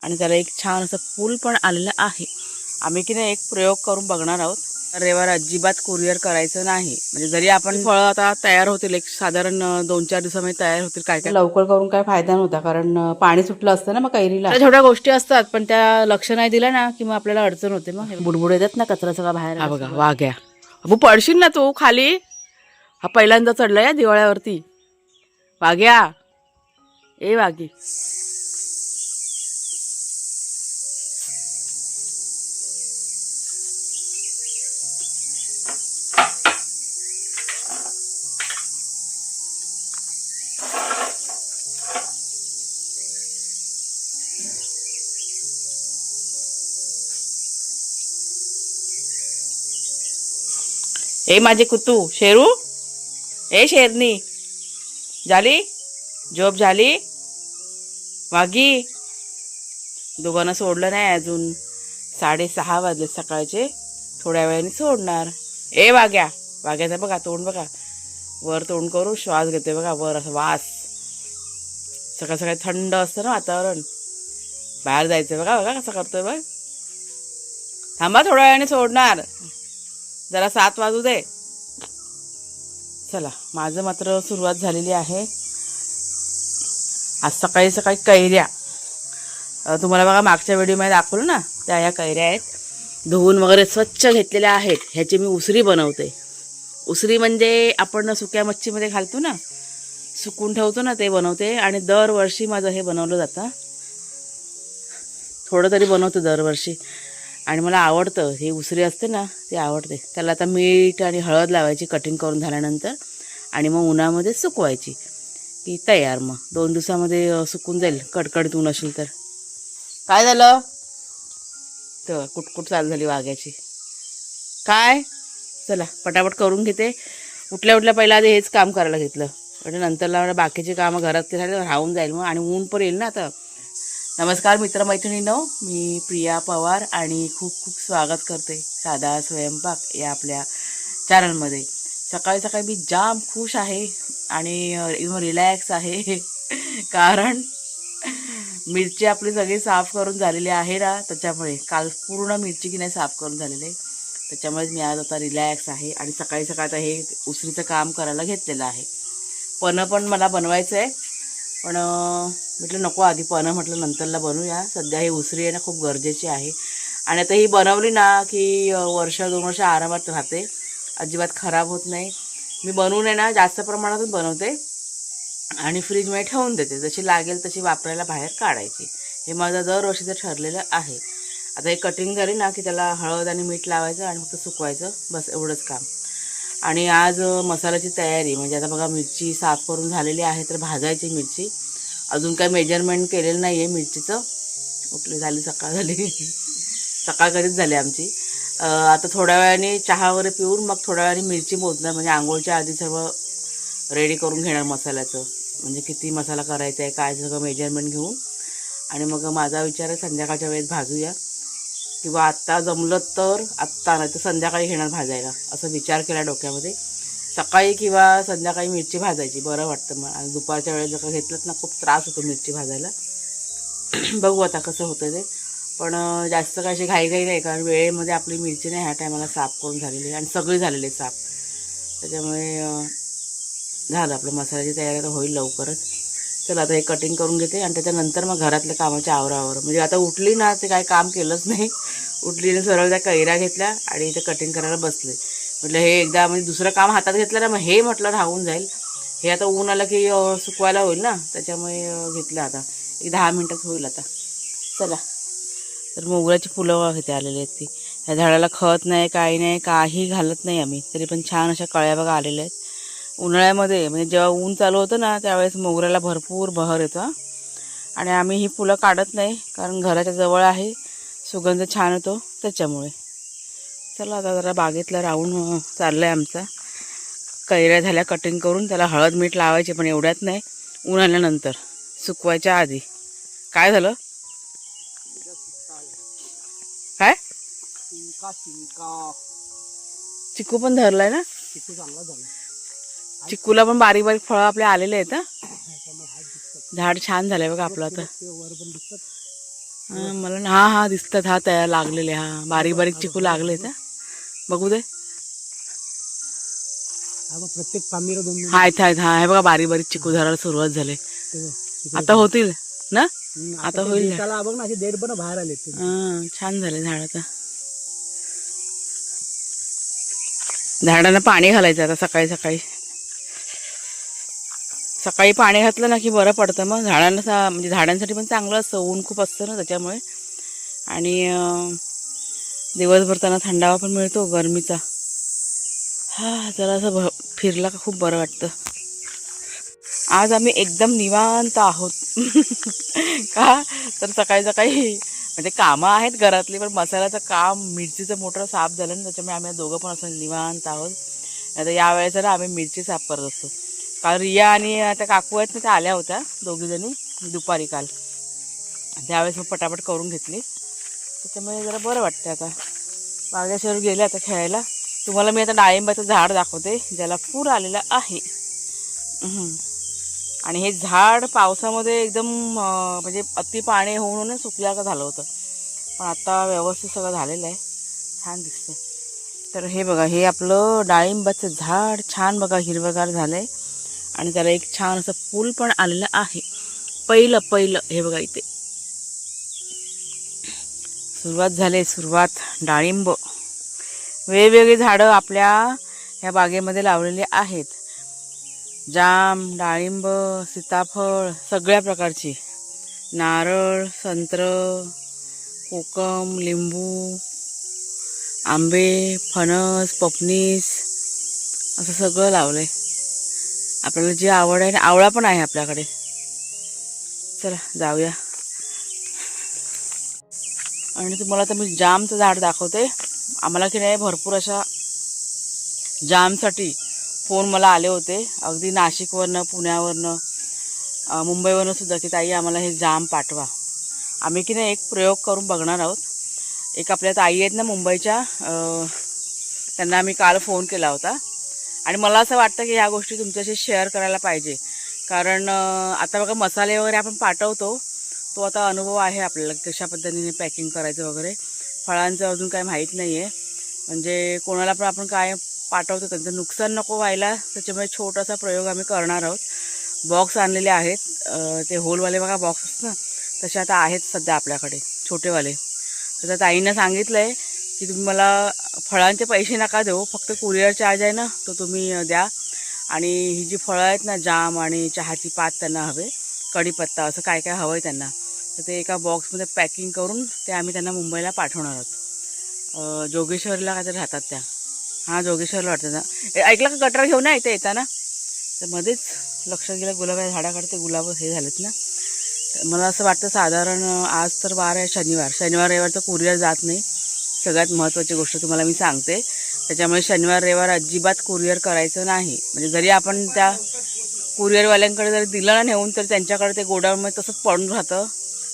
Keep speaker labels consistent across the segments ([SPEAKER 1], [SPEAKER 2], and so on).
[SPEAKER 1] आणि त्याला एक छान असं फूल पण आलेलं आहे. आम्ही की नाही एक प्रयोग करून बघणार आहोत. रविवार अजिबात कुरिअर करायचं नाही. म्हणजे जरी आपण फळं आता तयार होतील एक साधारण 2-4 दिवसामध्ये तयार होतील. काय काय लवकर करून काय फायदा नव्हता, कारण पाणी सुटलं असतं ना मग कैरीला. त्या छोट्या गोष्टी असतात पण त्या लक्ष नाही दिल्या ना की मग आपल्याला अडचण होते. मग बुडबुड येतात ना, कचरा सगळा बाहेर. हा बघा वाघ्या, अबू पडशील ना तू खाली. हा पहिल्यांदा चढलाय दिवाळ्यावरती. वाघ्या ए वाघी. ए माझे कुतू शेरू, ए शेरनी झाली झोप झाली. वाघी दोघांना सोडलं नाही अजून. 6:30 वाजले सकाळचे. थोड्या वेळाने सोडणार. ए वाघ्या, वाघ्याचा बघा तोंड बघा, वर तोंड करून श्वास घेते बघा वर, असं वास. सकाळ सकाळी थंड असतं ना वातावरण, बाहेर जायचं बघा. बघा कसं करतोय बघ. थांबा थोड्या वेळाने सोडणार, जरा 7 वाजू दे. चला माझं मात्र सुरुवात झालेली आहे. आज सकाळी सकाळी कैऱ्या, तुम्हाला बघा मागच्या व्हिडिओमध्ये दाखवलं ना, त्या ह्या कैऱ्या आहेत. धुवून वगैरे स्वच्छ घेतलेल्या आहेत. ह्याची मी उसरी बनवते. उसरी म्हणजे आपण सुक्या मच्छीमध्ये घालतो ना, सुकून ठेवतो ना, ते बनवते. आणि दरवर्षी माझं हे बनवलं जातं. थोडं तरी बनवतो दरवर्षी. आणि मला आवडतं, हे उसरी असते ना ते आवडते. त्याला आता मीठ आणि हळद लावायची कटिंग करून झाल्यानंतर, आणि मग उन्हामध्ये सुकवायची की तयार. मग 2 दिवसामध्ये सुकून जाईल, कडकडीत ऊन असेल तर. काय झालं तर कुटकुट चालू झाली वाघ्याची. काय चला पटापट करून घेते. उठल्या उठल्या पहिला आधी हेच काम करायला घेतलं, म्हणजे नंतरला बाकीचे कामं घरात झाले राहून जाईल मग. आणि ऊन पण येईल ना आता. नमस्कार मित्रमैत्रिणींनो, मी प्रिया पवार आणि खूप खूप स्वागत करते साधा स्वयंपाक या आपल्या चॅनलमध्ये. सकाळी सकाळी मी जाम खुश आहे आणि एकदम रिलॅक्स आहे कारण मिरची आपली सगळी साफ करून झालेली आहे ना, त्याच्यामुळे. काल पूर्ण मिरची की नाही साफ करून झालेली आहे, त्याच्यामुळेच मी आज आता रिलॅक्स आहे. आणि सकाळी सकाळी आता हे उसरीचं काम करायला घेतलेलं आहे. पन्हं पण मला बनवायचं आहे, पण म्हटलं नको आधी पन्हं, म्हटलं नंतरला बनवूया. सध्या ही उसरी आहे ना खूप गरजेची आहे. आणि आता ही बनवली ना की 1-2 वर्ष आरामात राहते, अजिबात खराब होत नाही. मी बनवून आहे ना जास्त प्रमाणातच बनवते आणि फ्रीजमध्ये ठेवून देते. जशी लागेल तशी वापरायला बाहेर काढायची. हे माझं दरवर्षीचं ठरलेलं आहे. आता हे कटिंग झाली ना की त्याला हळद आणि मीठ लावायचं आणि फक्त सुकवायचं, बस एवढंच काम. आणि आज मसाल्याची तयारी, म्हणजे आता बघा मिरची साफ करून झालेली आहे, तर भाजायची मिरची. अजून काही मेजरमेंट केलेलं नाही आहे मिरचीचं. उठली झाली सकाळ झाली सकाळ कधीच झाली आमची. आता थोड्या वेळाने चहा वगैरे पिऊन मग थोड्या वेळाने मिरची मोजणार, म्हणजे आंघोळच्या आधी सर्व रेडी करून घेणार मसाल्याचं. म्हणजे किती मसाला करायचा आहे काय सगळं मेजरमेंट घेऊन. आणि मग माझा विचार आहे संध्याकाळच्या वेळेस भाजूया, किंवा आत्ता जमलं तर आत्ता, नाही तर संध्याकाळी घेणार भाजायला, असं विचार केला डोक्यामध्ये. सकाळी किंवा संध्याकाळी मिरची भाजायची बरं वाटतं मग. आणि दुपारच्या वेळेस जर का घेतलं ना खूप त्रास होतो मिरची भाजायला बघू आता कसं होतं ते. पण जास्त काय अशी घाईघाई नाही, कारण वेळेमध्ये आपली मिरची नाही ह्या टायमाला साफ करून झालेली आहे आणि सगळी झालेली आहे साफ. त्याच्यामुळे झालं आपलं मसाल्याची तयारी आता होईल लवकरच. चला आता हे कटिंग करून घेते आणि त्याच्यानंतर मग घरातल्या कामाच्या आवरावर. म्हणजे आता उठली ना ते काय काम केलंच नाही. उठलीने सरळ त्या कैऱ्या घेतल्या आणि इथे कटिंग करायला बसले. म्हटलं हे एकदा म्हणजे दुसरं काम हातात घेतलं ना, मग हे म्हटलं राहून जाईल. हे आता ऊन आलं की सुकवायला होईल ना, त्याच्यामुळे घेतलं. आता एक 10 मिनटात होईल आता. चला तर मोगऱ्याची फुलं इथे आलेली आहेत. ती ह्या झाडाला खत नाही काही नाही, काही घालत नाही आम्ही, तरी पण छान अशा कळ्या बघा आलेल्या आहेत. उन्हाळ्यामध्ये म्हणजे जेव्हा ऊन चालू होतं ना त्यावेळेस मोगऱ्याला भरपूर बहर येतो. आणि आम्ही ही फुलं काढत नाही, कारण घराच्या जवळ आहे, सुगंध छान येतो त्याच्यामुळे. चला आता जरा बागेतला राऊंड चाललं आहे आमचा. कैऱ्या झाल्या कटिंग करून, त्याला हळद मीठ लावायचे, पण एवढ्यात नाही, ऊन आल्यानंतर सुकवायच्या आधी. काय झालं काय? चिकू पण धरलाय ना. चिकूला पण बारीक बारीक फळं आपले आलेले आहेत. झाड छान झालंय बघा आपलं आता. मला हा दिसतात, हा तयार लागलेले, हा बारीक बारीक चिकू लागले ना, बघू दे.
[SPEAKER 2] प्रत्येक पामीला 2
[SPEAKER 1] आहेत आहेत, हा हे बघा बारीक बारीक चिकू धरायला सुरुवात झाले. आता होतील ना, आता होईल.
[SPEAKER 2] बघ ना, असे देठ पण बाहेर आले.
[SPEAKER 1] छान झाले झाड. आता झाडांना पाणी घालायचं आता सकाळी सकाळी. सकाळी पाणी घातलं ना की बरं पडतं, मग झाडांना म्हणजे झाडांसाठी पण चांगलं असतं, ऊन खूप असतं ना त्याच्यामुळे. आणि दिवसभर त्यांना थंडावा पण मिळतो गरमीचा. जरा असं फिरला का खूप बरं वाटतं. आज आम्ही एकदम निवांत आहोत. का तर सकाळी सकाळी म्हणजे कामं आहेत घरातली, पण मसाल्याचं काम, मिरचीचं मोठं साफ झालं ना, त्याच्यामुळे आम्ही दोघं पण असं निवांत आहोत. आता यावेळेस ना आम्ही मिरची साफ करत असतो. काल रिया आणि त्या काकू आहेत ना, त्या आल्या होत्या दोघीजणी दुपारी काल. त्यावेळेस मग पटापट करून घेतली, त्याच्यामुळे जरा बरं वाटतं. आता बागेश्वर गेले आता खेळायला. तुम्हाला मी आता डाळिंबाचं झाड दाखवते, ज्याला पूर आलेला आहे. आणि हे झाड पावसामध्ये एकदम म्हणजे अति पाणी होऊन सुकल्या का झालं होतं, पण आता व्यवस्थित सगळं झालेलं आहे, छान दिसतं. तर हे बघा, हे आपलं डाळिंबाचं झाड छान बघा हिरवगार झालं आहे. आणि त्याला एक छान असं फूल पण आलेलं आहे, पहिलं हे बघा इथे सुरुवात झाली. सुरुवात डाळिंब, वेगवेगळी झाडं आपल्या ह्या बागेमध्ये लावलेली आहेत. जाम, डाळिंब, सीताफळ, सगळ्या प्रकारची, नारळ, संत्र, कोकम, लिंबू, आंबे, फणस, पपनीस, असं सगळं लावलंय. आपल्याला जी आवड आहे ना, आवळा पण आहे आपल्याकडे. चला जाऊया. आणि तुम्हाला तर मी जामचं झाड दाखवते. आम्हाला की नाही भरपूर अशा जामसाठी फोन मला आले होते, अगदी नाशिकवरनं, पुण्यावरनं, मुंबईवरनं सुद्धा, की ताई आम्हाला हे जाम पाठवा. आम्ही की नाही एक प्रयोग करून बघणार आहोत. एक आपल्या ताई आहेत ना मुंबईच्या, त्यांना आम्ही काल फोन केला होता. आणि मला असं वाटतं की ह्या गोष्टी तुमच्याशी शेअर करायला पाहिजे. कारण आता बघा मसाले वगैरे आपण पाठवतो, तो आता अनुभव आहे आपल्याला कशा पद्धतीने पॅकिंग करायचं वगैरे. फळांचं अजून काय माहीत नाही आहे, म्हणजे कोणाला पण आपण काय पाठवतो त्यांचं नुकसान नको व्हायला, त्याच्यामुळे छोटासा प्रयोग आम्ही करणार आहोत. बॉक्स आणलेले आहेत, ते होलवाले बघा बॉक्स ना, तसे आता आहेत सध्या आपल्याकडे छोटेवाले. तर त्या ताईंना सांगितलं आहे की तुम्ही मला फळांचे पैसे नका देऊ, फक्त कुरिअर चार्ज आहे ना तो तुम्ही द्या. आणि ही जी फळं आहेत ना, जाम आणि चहाची पात त्यांना हवे, कढीपत्ता, असं काय काय हवं आहे त्यांना, तर ते एका बॉक्समध्ये पॅकिंग करून ते आम्ही त्यांना मुंबईला पाठवणार आहोत. जोगेश्वरीला काहीतरी राहतात त्या, हां जोगेश्वरला वाटतं ना. ऐकलं का गटर घेऊन इथे येताना, तर मध्येच लक्षात गेलं गुलाबाच्या झाडाकडे ते गुलाब हे झालेत ना. मला असं वाटतं साधारण आज तर वार आहे शनिवार रविवार तर कुरिअर जात नाही. सगळ्यात महत्त्वाची गोष्ट तुम्हाला मी सांगते, त्याच्यामुळे शनिवार रविवार अजिबात कुरिअर करायचं नाही. म्हणजे जरी आपण त्या कुरिअरवाल्यांकडे जरी दिलं ना नेऊन, तर त्यांच्याकडे ते गोडाऊनमध्ये तसंच पडून राहतं.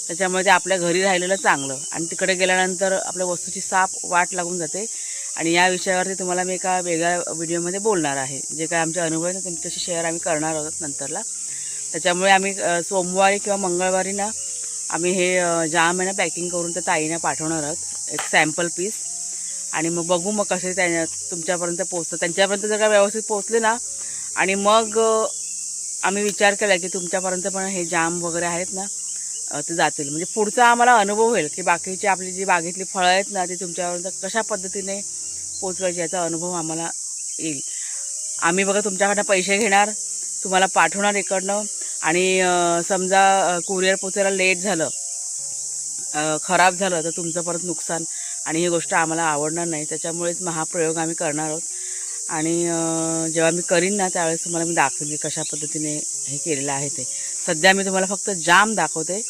[SPEAKER 1] त्याच्यामुळे ते आपल्या घरी राहिलेलं चांगलं, आणि तिकडे गेल्यानंतर आपल्या वस्तूची साफ वाट लागून जाते. आणि या विषयावरती तुम्हाला मी एका वेगळ्या व्हिडिओमध्ये बोलणार आहे, जे काय आमचे अनुभव आहे ना तुमच्याशी शेअर आम्ही करणार आहोत नंतरला. त्याच्यामुळे आम्ही सोमवारी किंवा मंगळवारी ना आम्ही हे जाम आहे ना पॅकिंग करून त्या ताईने पाठवणार आहोत, एक सॅम्पल पीस. आणि मग बघू मग कसे त्या तुमच्यापर्यंत पोचतं. त्यांच्यापर्यंत जर का व्यवस्थित पोचले ना, आणि मग आम्ही विचार केला की तुमच्यापर्यंत पण हे जाम वगैरे आहेत ना ते जातील. म्हणजे पुढचा आम्हाला अनुभव होईल की बाकीची आपली जी बागेतली फळं आहेत ना ती तुमच्यापर्यंत कशा पद्धतीने पोचवायची, याचा अनुभव आम्हाला येईल. आम्ही बघा तुमच्याकडनं पैसे घेणार, तुम्हाला पाठवणार इकडनं. आणि समजा कुरिअर पोचायला लेट झालं, खराब झालं, तर तुमचं परत नुकसान, आणि ही गोष्ट आम्हाला आवडणार नाही. त्याच्यामुळेच मग हा प्रयोग आम्ही करणार आहोत. आणि जेव्हा मी करीन ना त्यावेळेस तुम्हाला मी दाखवेन की कशा पद्धतीने हे केलेलं आहे ते. सध्या मी तुम्हाला फक्त जाम दाखवते.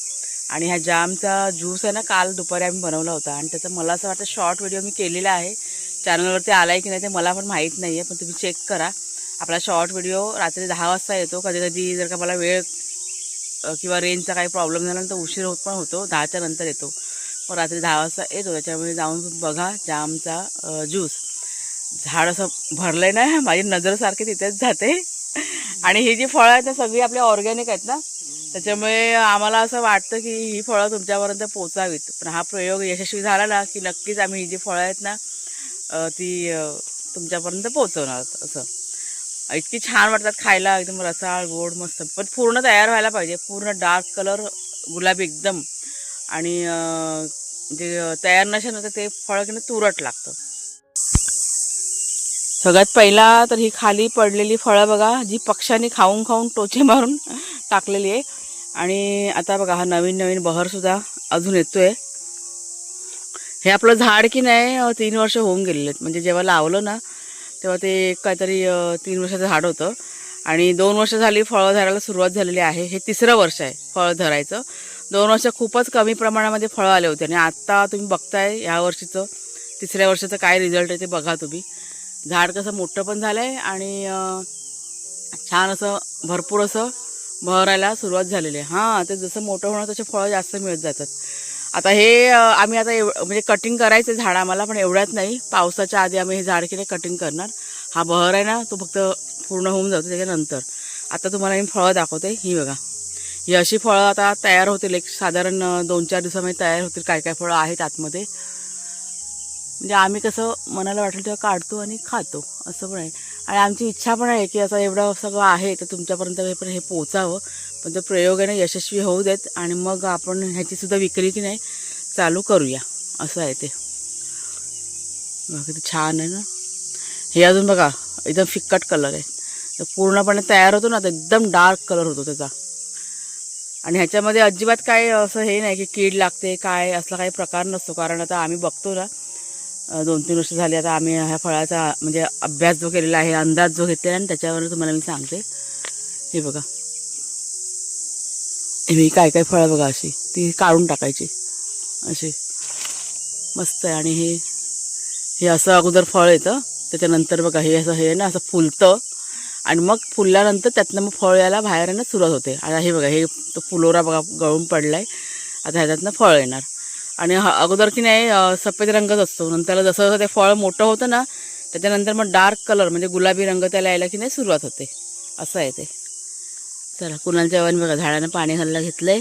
[SPEAKER 1] आणि ह्या जामचा ज्यूस आहे ना, काल दुपारी आम्ही बनवला होता, आणि त्याचं मला असं वाटतं शॉर्ट व्हिडिओ मी केलेला आहे. चॅनलवरती आला आहे की नाही ते मला पण माहीत नाही आहे, पण तुम्ही चेक करा. आपला शॉर्ट व्हिडिओ रात्री 10 वाजता येतो. कधी कधी जर का मला वेळ किंवा रेंजचा काही प्रॉब्लेम झाला तर उशीर होत पण होतो, 10च्या नंतर येतो, मग रात्री 10 वाजता येतो. त्याच्यामुळे जाऊन बघा जामचा ज्यूस. झाड असं भरलं आहे ना, माझी नजर सारखी तिथेच जाते. आणि ही जी फळं आहेत ना सगळी आपली ऑर्गॅनिक आहेत ना, त्याच्यामुळे आम्हाला असं वाटतं की ही फळं तुमच्यापर्यंत पोचावीत. पण हा प्रयोग यशस्वी झाला ना की नक्कीच आम्ही ही जी फळं आहेत ना ती तुमच्यापर्यंत पोहोचवणार असं. इतकी छान वाटतात खायला, एकदम रसाळ गोड मस्त. पण पूर्ण तयार व्हायला पाहिजे, पूर्ण डार्क कलर गुलाबी एकदम. आणि जे तयार नसेल ना तर ते फळं की तुरट लागतं. सगळ्यात पहिला तर ही खाली पडलेली फळं बघा, जी पक्ष्यांनी खाऊन खाऊन टोचे मारून टाकलेली आहे. आणि आता बघा हा नवीन नवीन बहरसुद्धा अजून येतोय. हे आपलं झाड की नाही 3 वर्ष होऊन गेलेले आहेत. म्हणजे जेव्हा लावलं ना तेव्हा ते काहीतरी 3 वर्षाचं झाड होतं आणि 2 वर्ष झाली फळं धरायला सुरुवात झालेली आहे. हे 3रं वर्ष आहे फळं धरायचं. 2 वर्ष खूपच कमी प्रमाणामध्ये फळं आले होते आणि आत्ता तुम्ही बघताय ह्या वर्षीचं 3ऱ्या वर्षाचं काय रिझल्ट आहे ते बघा तुम्ही. झाड कसं मोठं पण झालं आहे आणि छान असं भरपूर असं बहरायला सुरुवात झालेली आहे. हां, ते जसं मोठं होणार तसे फळं जास्त मिळत जातात. आता हे आम्ही आता म्हणजे कटिंग करायचं झाड आम्हाला, पण एवढ्यात नाही. पावसाच्या आधी आम्ही हे झाड की नाही कटिंग करणार. हा बहर आहे ना तो फक्त पूर्ण होऊन जातो त्याच्यानंतर. आता तुम्हाला मी फळं दाखवते. ही बघा, ही अशी फळं आता तयार होतील. एक साधारण 2-4 दिवसामध्ये तयार होतील. काय काय फळं आहेत आतमध्ये. म्हणजे आम्ही कसं मनाला वाटेल तेव्हा काढतो आणि खातो असं पण आहे. आणि आमची इच्छा पण आहे की असं एवढं सगळं आहे तर तुमच्यापर्यंत पण हे पोचावं. पण तो प्रयोगाने यशस्वी होऊ देत आणि मग आपण ह्याचीसुद्धा विक्री की नाही चालू करूया असं आहे ते. बघा किती छान आहे ना. हे अजून बघा एकदम फिक्कट कलर आहे. तर पूर्णपणे तयार होतो ना तर एकदम डार्क कलर होतो त्याचा. आणि ह्याच्यामध्ये अजिबात काय असं हे नाही की कीड लागते काय असला काही प्रकार नसतो. कारण आता आम्ही बघतो ना 2-3 वर्ष झाली आता आम्ही ह्या फळाचा म्हणजे अभ्यास जो केलेला आहे, अंदाज जो घेतलेला आणि त्याच्यावर तुम्हाला मी सांगते. हे बघा, हे काय काय फळं बघा अशी ती काढून टाकायची अशी मस्त आहे. आणि हे असं अगोदर फळ येतं, त्याच्यानंतर बघा हे असं हे ना असं फुलतं आणि मग फुलल्यानंतर त्यातनं मग फळ यायला बाहेर येणं सुरुवात होते. आणि हे बघा हे तो फुलोरा बघा गळून पडला आहे. आता ह्याच्यातनं फळ येणार. आणि अगोदर की नाही सफेद रंगच असतो. नंतर जसं जसं ते फळ मोठं होतं ना त्याच्यानंतर मग डार्क कलर म्हणजे गुलाबी रंग त्याला यायला की नाही सुरुवात होते असं आहे ते. चला कुणाल जेवण बघा झाडानं पाणी घालायला घेतलंय.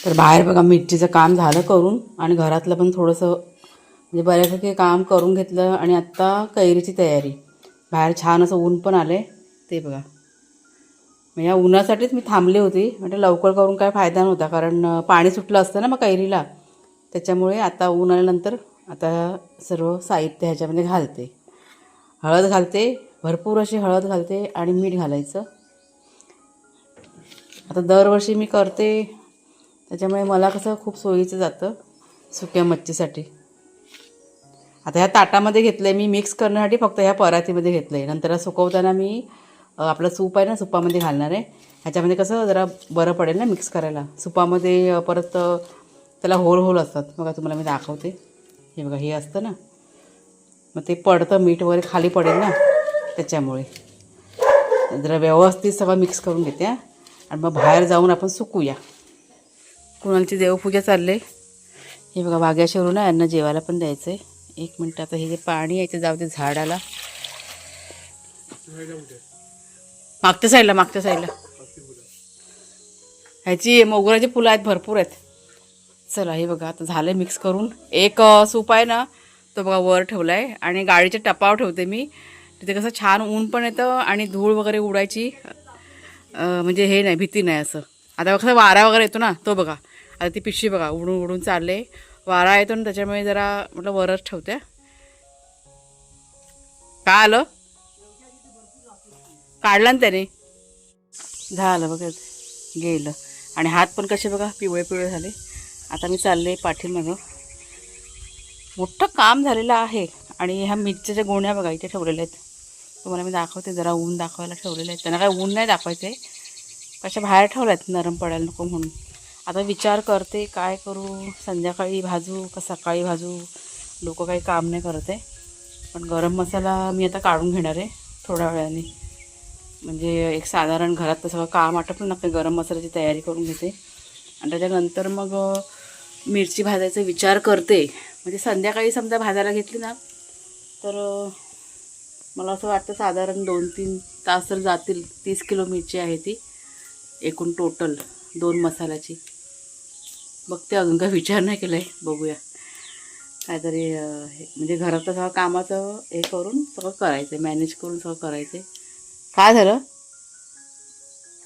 [SPEAKER 1] तर बाहेर बघा मिरचीचं काम झालं करून आणि घरातलं पण थोडंसं म्हणजे बऱ्यापैकी काम करून घेतलं. आणि आत्ता कैरीची तयारी. बाहेर छान असं ऊन पण आलं आहे ते बघा. मग या उन्हासाठीच मी थांबली होती. म्हणजे लवकर करून काय फायदा नव्हता कारण पाणी सुटलं असतं ना मग कैरीला. त्याच्यामुळे आता ऊन आल्यानंतर आता सर्व साहित्य ह्याच्यामध्ये घालते. हळद घालते, भरपूर अशी हळद घालते आणि मीठ घालायचं. आता दरवर्षी मी करते त्याच्यामुळे मला कसं खूप सोयीचं जातं सुक्या मच्छीसाठी. आता ह्या ताटामध्ये घेतलं आहे मी मिक्स करण्यासाठी, फक्त ह्या परातीमध्ये घेतलं आहे. नंतर सुकवताना मी आपलं सूप आहे ना सुपामध्ये घालणार आहे. ह्याच्यामध्ये कसं जरा बरं पडेल ना मिक्स करायला. सुपामध्ये परत त्याला होल होल असतात बघा, तुम्हाला मी दाखवते. हे बघा हे असतं ना मग ते पडतं, मीठ वगैरे खाली पडेल ना त्याच्यामुळे. जरा व्यवस्थित सगळं मिक्स करून घेते आणि मग बाहेर जाऊन आपण सुकूया. कुणालची देवपूजा चालले. हे बघा भाग्याशिवरून ना यांना जेवायला पण द्यायचं आहे. 1 मिनटं. आता हे जे पाणी यायचं जाऊ दे झाडाला. मागच्या साईडला ह्याची मोगऱ्याची फुलं आहेत भरपूर आहेत. चला हे बघा आता झालं मिक्स करून. एक सूप आहे ना तो बघा वर ठेवला आहे आणि गाडीच्या टपावर ठेवते मी. तिथे कसं छान ऊन पण येतं आणि धूळ वगैरे उडायची म्हणजे हे नाही भीती नाही असं. आता कसं वारा वगैरे येतो ना तो बघा. आता ती पिशवी बघा उडून उडून चालले. वारा येतो ना त्याच्यामुळे जरा म्हटलं वरच ठेवते. काय आलं काढला ना त्याने झालं बघा गेलं. आणि हात पण कसे बघा पिवळे पिवळे झाले. आता मी चालले पाठीमागं. मोठं काम झालेलं आहे. आणि ह्या मिरच्याच्या गोण्या बघा इथे ठेवलेल्या आहेत. तुम्हाला मी दाखवते जरा ऊन दाखवायला ठेवलेले आहेत. त्यांना काय ऊन नाही दाखवायचं आहे, कशा बाहेर ठेवल्या आहेत नरम पडायला नको म्हणून. आता विचार करते काय करू, संध्याकाळी भाजू का सकाळी भाजू. लोक काही काम नाही करत आहे. पण गरम मसाला मी आता काढून घेणार आहे थोड्या वेळाने. म्हणजे एक साधारण घरात सगळं काम आटपलं ना काही गरम मसाल्याची तयारी करून घेते आणि त्याच्यानंतर मग मिरची भाजायचा विचार करते. म्हणजे संध्याकाळी समजा भाजायला घेतली ना तर मला असं वाटतं साधारण 2-3 तास तर जातील. 30 किलो मिरची आहे ती एकूण टोटल 2 मसाल्याची. बघते, अजून काही विचार नाही केला आहे, बघूया काहीतरी म्हणजे घरात सगळं कामाचं हे करून सगळं करायचं आहे, मॅनेज करून सगळं करायचं आहे. काय झालं?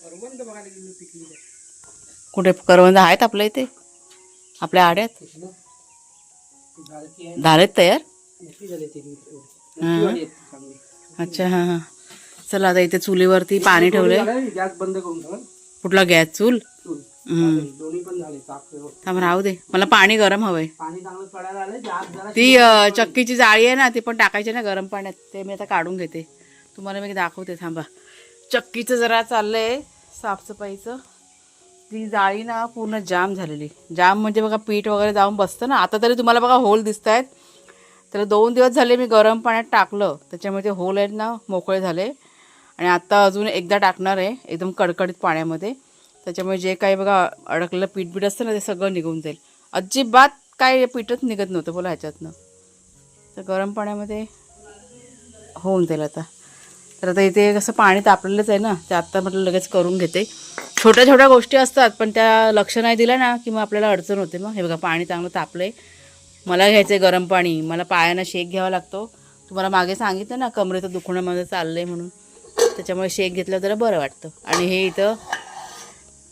[SPEAKER 2] करवंद बघायला गेलो पिकली
[SPEAKER 1] कुठे करवंद आहेत आपल्या इथे आपल्या आड्यात? झालेत तयार? हां. अच्छा, हां हां. चला आता इथे चुलीवरती पाणी ठेवलंय.
[SPEAKER 2] गॅस बंद करून टाक.
[SPEAKER 1] कुठला गॅस? चूल?
[SPEAKER 2] दोन्ही पण झाले
[SPEAKER 1] थांब, राहू दे, मला पाणी गरम हवंय.
[SPEAKER 2] पाणी चांगलं पडायला आलंय. गॅस जरा
[SPEAKER 1] ती चक्कीची जाळी आहे ना, ती पण टाकायची ना गरम पाण्यात. ते मी आता काढून घेते, तुम्हाला मी दाखवते. थांबा, चक्कीचं जरा चाललंय साफसफाईचं. ती जाळी ना पूर्ण जाम झालेली. जाम म्हणजे बघा पीठ वगैरे जाऊन बसतं ना. आता तरी तुम्हाला बघा होल दिसत आहेत. त्याला 2 दिवस झाले मी गरम पाण्यात टाकलं, त्याच्यामुळे ते होल आहेत ना मोकळे झाले. आणि आत्ता अजून एकदा टाकणार आहे एकदम कडकडीत पाण्यामध्ये. त्याच्यामुळे जे काही बघा अडकलेलं पीठ असतं ना ते सगळं निघून जाईल. अजिबात काय पीठच निघत नव्हतं बोला ह्याच्यातनं. तर गरम पाण्यामध्ये होऊन जाईल आता. तर आता इथे कसं पाणी तापलेलंच आहे ना, ते आत्ता म्हटलं लगेच करून घेते. छोट्या छोट्या गोष्टी असतात पण त्या लक्ष नाही दिलं ना की मग आपल्याला अडचण होते. मग हे बघा पाणी चांगलं तापलं आहे. मला घ्यायचं आहे गरम पाणी. मला पायांना शेक घ्यावा लागतो. तुम्हाला मागे सांगितलं ना कमरेचं दुखण्यामध्ये चाललं आहे म्हणून, त्याच्यामुळे शेक घेतलं तर बरं वाटतं. आणि हे इथं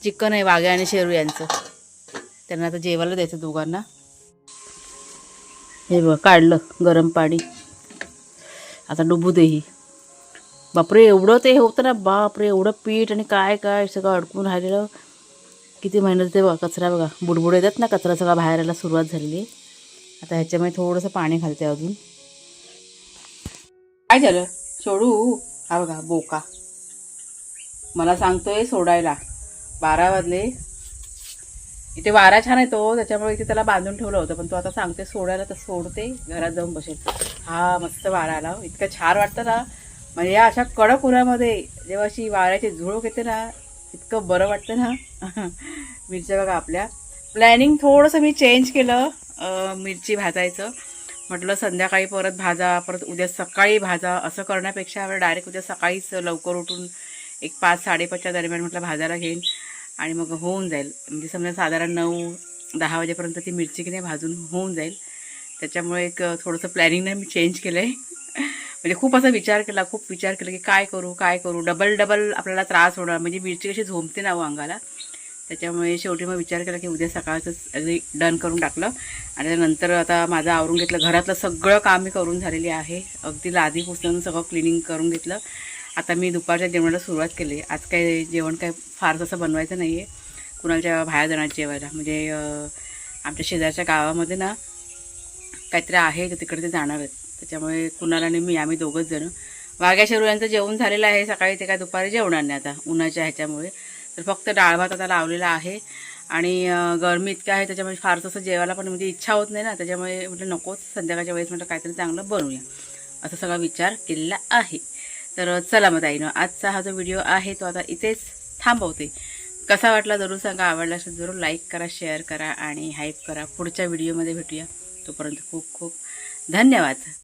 [SPEAKER 1] चिकन आहे वाघ्या आणि शेरू यांचं. त्यांना आता जेवायला द्यायचं दोघांना. हे बघ काढलं गरम पाणी, आता डुबू दे ही. बापरे एवढं ते होतं ना, बापरे एवढं पीठ आणि काय काय सगळं अडकून राहिलेलं. किती मेहनत ते बघा. कचरा बघा, बुडबुड येतात ना, कचरा सगळा बाहेर यायला सुरुवात झालेली आहे. आता ह्याच्यामध्ये थोडंसं पाणी घालते अजून. काय झालं सोडू? हा बघा बोका मला सांगतोय सोडायला. 12 वाजले. इथे वारा छान येतो त्याच्यामुळे इथे त्याला बांधून ठेवलं होतं, पण तो आता सांगते सोडायला, तर सोडते, घरात जाऊन बसेल. हा मस्त वारा आला, इतकं छान वाटतं ना. म्हणजे या अशा कडक उन्हामध्ये जेव्हा अशी वाऱ्याची झुळूक येते ना, इतकं बरं वाटतं ना. मिरच्या बघा आपल्या. प्लॅनिंग थोडंसं मी चेंज केलं मिरची भाजायचं. म्हटलं संध्याकाळी परत भाजा, परत उद्या सकाळी भाजा, असं करण्यापेक्षा डायरेक्ट उद्या सकाळीच लवकर उठून एक 5-5:30च्या दरम्यान म्हटलं भाजायला घेईन आणि मग होऊन जाईल. म्हणजे समजा साधारण 9-10 वाजेपर्यंत ती मिरची की नाही भाजून होऊन जाईल. त्याच्यामुळे एक थोडंसं प्लॅनिंग नाही मी चेंज केलं आहे. म्हणजे खूप असा विचार केला की काय करू डबल आपल्याला त्रास होणार. म्हणजे मिरची कशी झोंबते ना अंगाला, त्याच्यामुळे शेवटी मग विचार केला की उद्या सकाळचंच अगदी डन करून टाकलं. आणि त्यानंतर आता माझं आवरून घेतलं. घरातलं सगळं काम मी करून झालेली आहे. अगदी लादी पुसून सगळं क्लिनिंग करून घेतलं. आता मी दुपारच्या जेवणाला सुरुवात केली. आज काय जेवण काय फारसं असं बनवायचं नाही आहे. कुणाच्या बाहेर जाणार जेवायला. म्हणजे आमच्या शेजारच्या गावामध्ये ना काहीतरी आहे, तर तिकडे ते जाणार आहेत. त्याच्यामुळे कुणाला आणि आम्ही दोघंच जण. वाघ्या शेरू यांचं जेवण झालेलं आहे. सकाळी ते काय दुपारी जेवणार नाही आता उन्हाच्या ह्याच्यामुळे. तर फक्त डाळ भात आता लावलेला आहे. आणि गरमी इतकं आहे त्याच्यामुळे फारसं असं जेवायला पण म्हणजे इच्छा होत नाही ना, त्याच्यामुळे म्हटलं नकोच, संध्याकाळच्या वेळेस म्हटलं काहीतरी चांगलं बनवूया, असा सगळा विचार केलेला आहे. तर चला मग ताईनं आजचा हा जो व्हिडिओ आहे तो आता इथेच थांबवते. कसा वाटला जरूर सांगा. आवडला असेल जरूर लाईक करा, शेअर करा आणि हाईप करा. पुढच्या व्हिडिओमध्ये भेटूया. तोपर्यंत खूप खूप धन्यवाद.